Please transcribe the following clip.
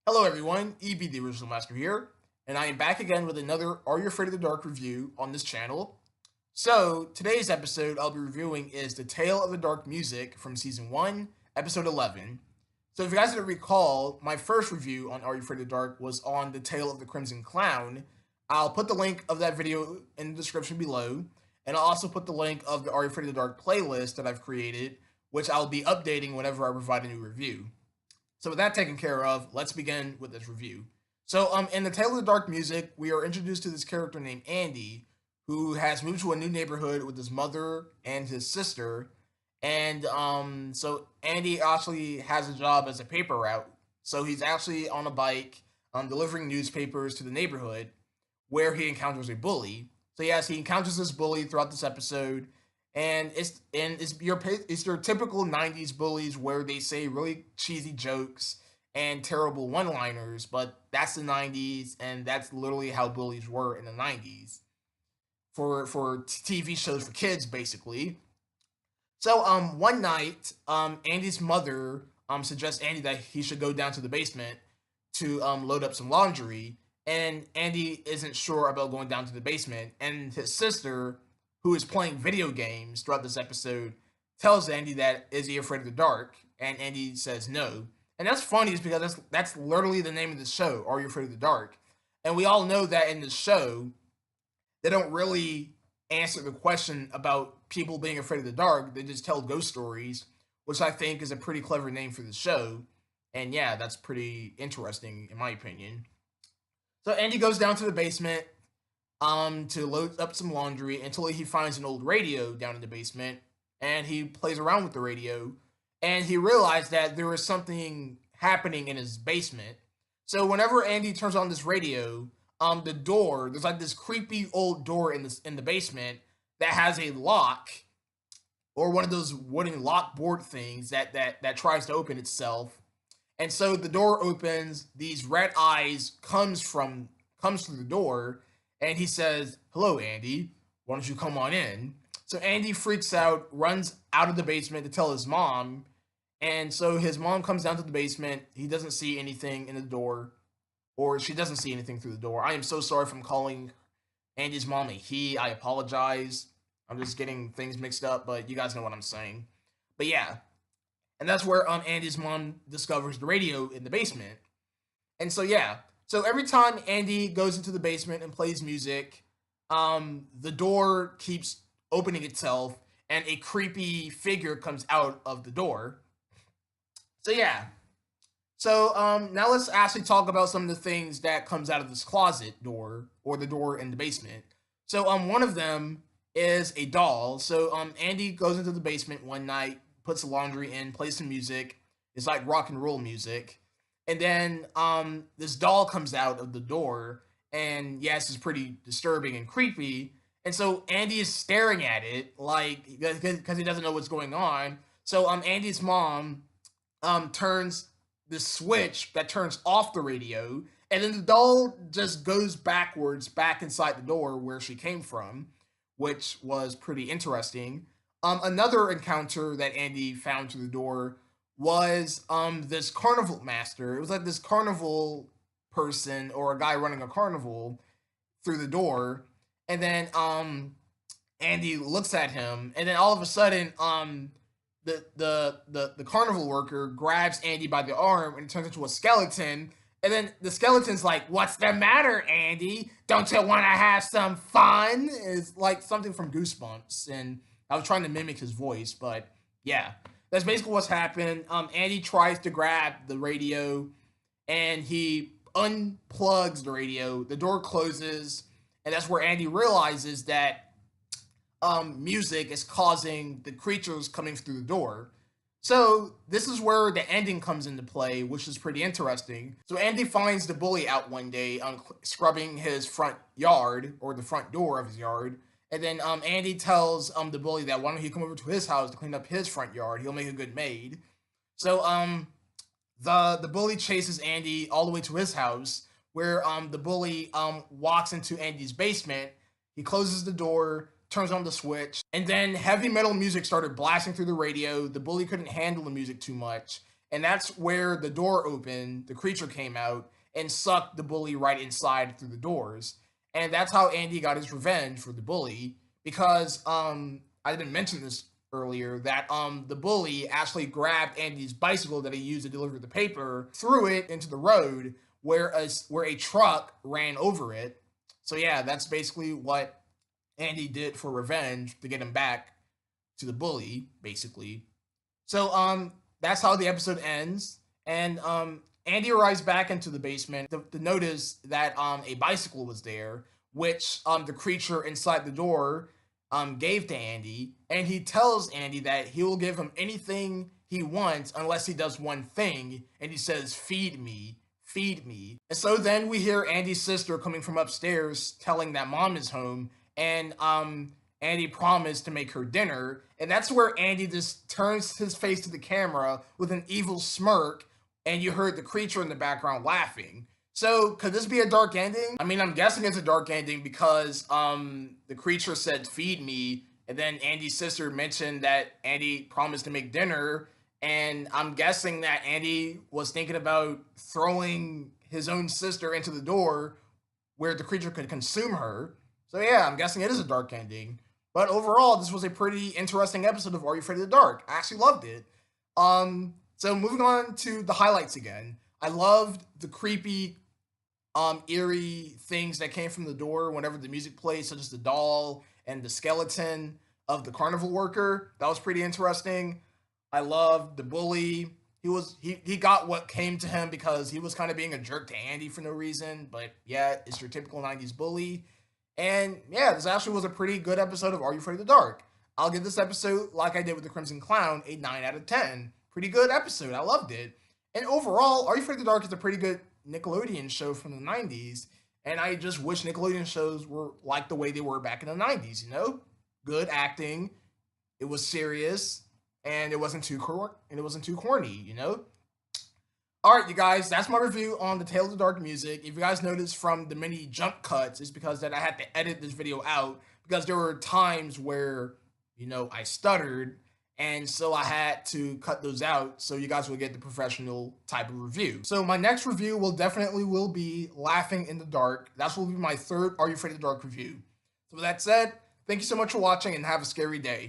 Hello everyone, EB the Original Master here, and I am back again with another Are You Afraid of the Dark review on this channel. So, today's episode I'll be reviewing is The Tale of the Dark Music from Season 1, Episode 11. So if you guys didn't recall, my first review on Are You Afraid of the Dark was on The Tale of the Crimson Clown. I'll put the link of that video in the description below, and I'll also put the link of the Are You Afraid of the Dark playlist that I've created, which I'll be updating whenever I provide a new review. So with that taken care of, let's begin with this review. So in The Tale of the Dark Music, we are introduced to this character named Andy, who has moved to a new neighborhood with his mother and his sister. And so Andy actually has a job as a paper route. So he's actually on a bike delivering newspapers to the neighborhood where he encounters a bully. So yes, he encounters this bully throughout this episode. And it's your typical 90s bullies where they say really cheesy jokes and terrible one-liners, but that's the 90s, and that's literally how bullies were in the 90s for TV shows for kids, basically. So one night, Andy's mother suggests Andy that he should go down to the basement to load up some laundry, and Andy isn't sure about going down to the basement, and his sister, who is playing video games throughout this episode, tells Andy that, is he afraid of the dark? And Andy says no. And that's funny, is because that's literally the name of the show, Are You Afraid of the Dark? And we all know that in the show, they don't really answer the question about people being afraid of the dark. They just tell ghost stories, which I think is a pretty clever name for the show. And yeah, that's pretty interesting in my opinion. So Andy goes down to the basement to load up some laundry until he finds an old radio down in the basement, and he plays around with the radio, and he realized that there was something happening in his basement. So whenever Andy turns on this radio, the door, there's like this creepy old door in the basement that has a lock, or one of those wooden lock board things that tries to open itself. And so the door opens, these red eyes comes through the door. And he says, "Hello, Andy. Why don't you come on in?" So Andy freaks out, runs out of the basement to tell his mom. And so his mom comes down to the basement. He doesn't see anything in the door, or she doesn't see anything through the door. I am so sorry if I'm calling Andy's mom a he. I apologize. I'm just getting things mixed up, but you guys know what I'm saying. But yeah. And that's where Andy's mom discovers the radio in the basement. And so yeah. So every time Andy goes into the basement and plays music, the door keeps opening itself, and a creepy figure comes out of the door. So yeah. So now let's actually talk about some of the things that comes out of this closet door, or the door in the basement. So one of them is a doll. So Andy goes into the basement one night, puts the laundry in, plays some music. It's like rock and roll music. And then this doll comes out of the door, and yes, it's pretty disturbing and creepy. And so Andy is staring at it, like, because he doesn't know what's going on. So Andy's mom turns the switch that turns off the radio, and then the doll just goes backwards back inside the door where she came from, which was pretty interesting. Another encounter that Andy found through the door was this carnival master. It was like this carnival person, or a guy running a carnival, through the door. And then Andy looks at him, and then all of a sudden the carnival worker grabs Andy by the arm and turns into a skeleton. And then the skeleton's like, "What's the matter, Andy? Don't you want to have some fun?" It's like something from Goosebumps, and I was trying to mimic his voice, but yeah. That's basically what's happened. Andy tries to grab the radio, and he unplugs the radio. The door closes, and that's where Andy realizes that music is causing the creatures coming through the door. So this is where the ending comes into play, which is pretty interesting. So Andy finds the bully out one day, scrubbing his front yard, or the front door of his yard. And then Andy tells the bully that why don't he come over to his house to clean up his front yard? He'll make a good maid. So the bully chases Andy all the way to his house, where the bully walks into Andy's basement. He closes the door, turns on the switch, and then heavy metal music started blasting through the radio. The bully couldn't handle the music too much, and that's where the door opened. The creature came out and sucked the bully right inside through the doors. And that's how Andy got his revenge for the bully, because I didn't mention this earlier, that the bully actually grabbed Andy's bicycle that he used to deliver the paper, threw it into the road where a truck ran over it. So yeah, that's basically what Andy did for revenge, to get him back to the bully, basically. So that's how the episode ends. And Andy arrives back into the basement to notice that a bicycle was there, which the creature inside the door gave to Andy. And he tells Andy that he will give him anything he wants unless he does one thing. And he says, "Feed me, feed me." And so then we hear Andy's sister coming from upstairs telling that mom is home. And Andy promised to make her dinner. And that's where Andy just turns his face to the camera with an evil smirk. And you heard the creature in the background laughing. So could this be a dark ending? I mean, I'm guessing it's a dark ending because the creature said, "Feed me." And then Andy's sister mentioned that Andy promised to make dinner. And I'm guessing that Andy was thinking about throwing his own sister into the door where the creature could consume her. So yeah, I'm guessing it is a dark ending. But overall, this was a pretty interesting episode of Are You Afraid of the Dark? I actually loved it. So moving on to the highlights again. I loved the creepy, eerie things that came from the door whenever the music played, such as the doll and the skeleton of the carnival worker. That was pretty interesting. I loved the bully. He got what came to him because he was kind of being a jerk to Andy for no reason. But yeah, it's your typical 90s bully. And yeah, this actually was a pretty good episode of Are You Afraid of the Dark? I'll give this episode, like I did with the Crimson Clown, a 9 out of 10. Pretty good episode. I loved it. And overall, Are You Afraid of the Dark is a pretty good Nickelodeon show from the 90s. And I just wish Nickelodeon shows were like the way they were back in the 90s, you know? Good acting. It was serious. And it wasn't too corny, you know? Alright, you guys, that's my review on the Tale of the Dark music. If you guys noticed from the many jump cuts, it's because that I had to edit this video out because there were times where, you know, I stuttered, and so I had to cut those out so you guys will get the professional type of review. So my next review will be Laughing in the Dark. That will be my third Are You Afraid of the Dark review. So with that said, thank you so much for watching and have a scary day.